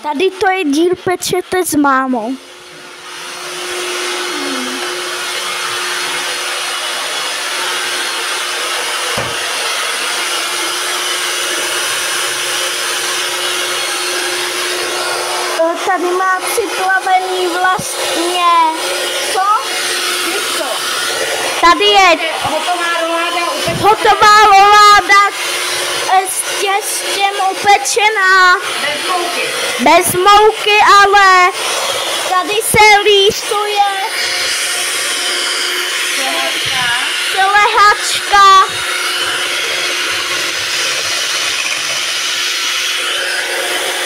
Tady to je díl pečete s mámou. Tady má připravený vlastně, co? Tady je hotová roláda s těstem upečená. Bez mouky, ale tady se rýsuje lehačka.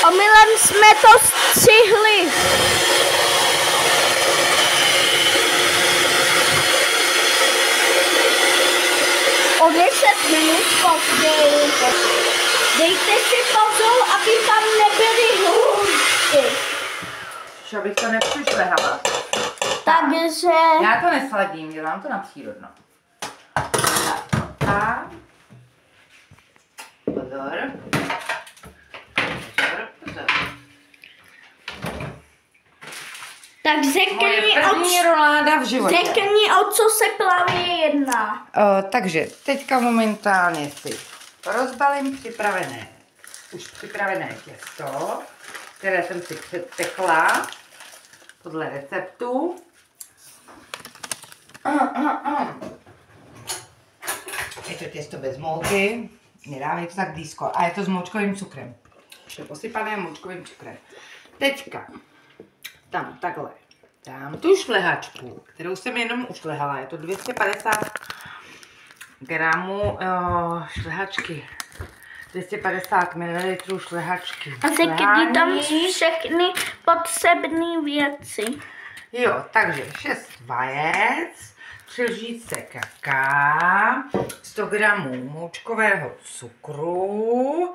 Omylem jsme to střihli. O 10 minut později. Dejte si pozor, aby tam nebyly hůzky. Abych to nepřišlehala. Takže... Já to nesladím, dělám to na přírodno. A... Pozor. Tak řekni, o co se právě jedná. Takže teďka momentálně si rozbalím už připravené těsto, které jsem si předpekla podle receptu. Je to těsto bez mouky, nedávej to tak blízko, a je to s moučkovým cukrem. Vše posypané moučkovým cukrem. Teďka tam takhle dám tu šlehačku, kterou jsem jenom ušlehala, je to 250 gramů šlehačky, 250 ml šlehačky. A řekni tam všechny potřebné věci. Jo, takže 6 vajec, 3 lžíce kaká, 100 gramů moučkového cukru,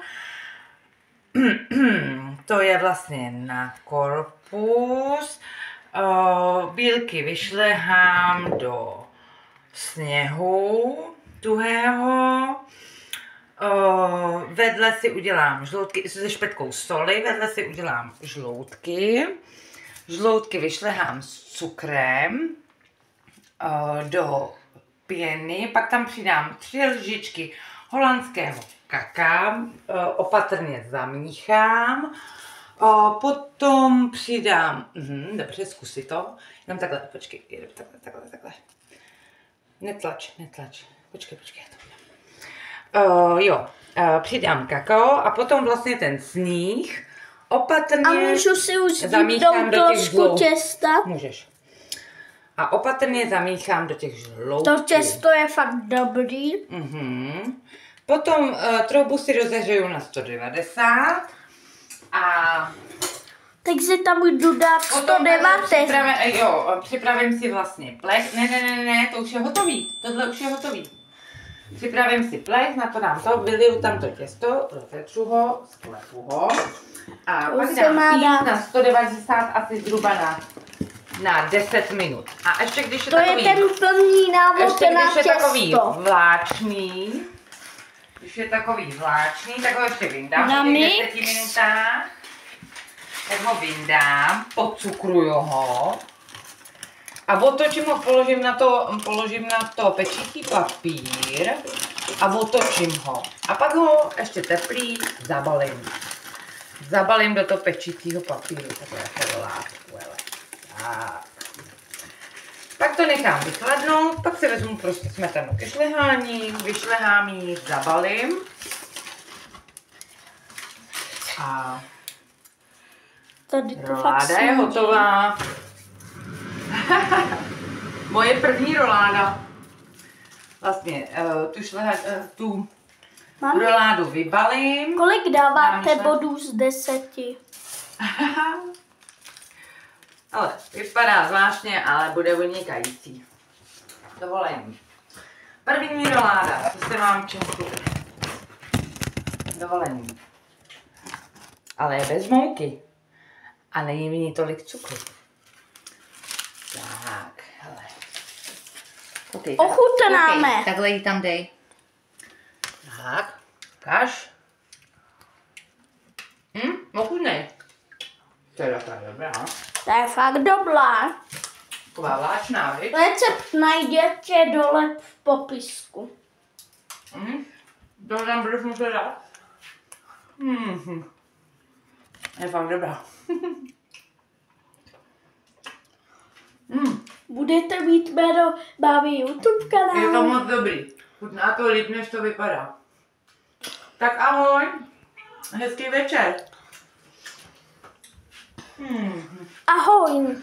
to je vlastně na korpus, bílky vyšlehám do sněhu tuhého, vedle si udělám žloutky se špetkou soli, vedle si udělám žloutky vyšlehám s cukrem do pěny, pak tam přidám 3 lžičky holandského kaká, opatrně zamíchám, potom přidám, dobře, zkusi to, jenom takhle, počkej, takhle, netlač, počkej, přidám kakao a potom vlastně ten sníh opatrně a můžu si už zamíchám do těch těsta? Můžeš. A opatrně zamíchám do těch žloutků. To těsto je fakt dobrý. Potom troubu si rozehřeju na 190 a takže tam budu dát 190. Připravím si vlastně plech. Ne, to už je hotový. Tohle už je hotový. Připravím si plech, na to dám to, vyliju tam to těsto, rozetřu ho, sklepu ho a pak dám na 190 asi zhruba na 10 minut. A ještě když je to takový, je ten plný návod na těsto. Takový vláčný, tak ho ještě vyndám po těch 10 minutách. Tak ho vyndám, pocukruju ho a otočím ho, položím na to pečící papír a otočím ho. A pak ho ještě teplý zabalím do toho pečícího papíru, takhle jako látku, tak. Pak to nechám vychladnout, pak si vezmu prostě smetanu ke šlehání, vyšlehám ji, zabalím a roláda je hotová. Moje první roláda. Vlastně tu roládu vybalím. Kolik dáváte bodů z 10? Ale vypadá zvláštně, ale bude vynikající. Dovolení. První roláda, co se vám čeho. Dovolení. Ale je bez mouky. A není v ní tolik cukru. Tak, hele. Okay, ochutnáme. Okay, takhle ji tam dej. Tak, kaž. Ochutnej. Teda ta je dobrá. To je fakt dobrá. Taková vláčná, viď? Recept najděte dole v popisku. To tam budeš muset dát. Je fakt dobrá. Budete mít jméno Báby YouTube kanál. Je to moc dobrý. Chutná to líp, než to vypadá. Tak ahoj. Hezký večer. Ahoj.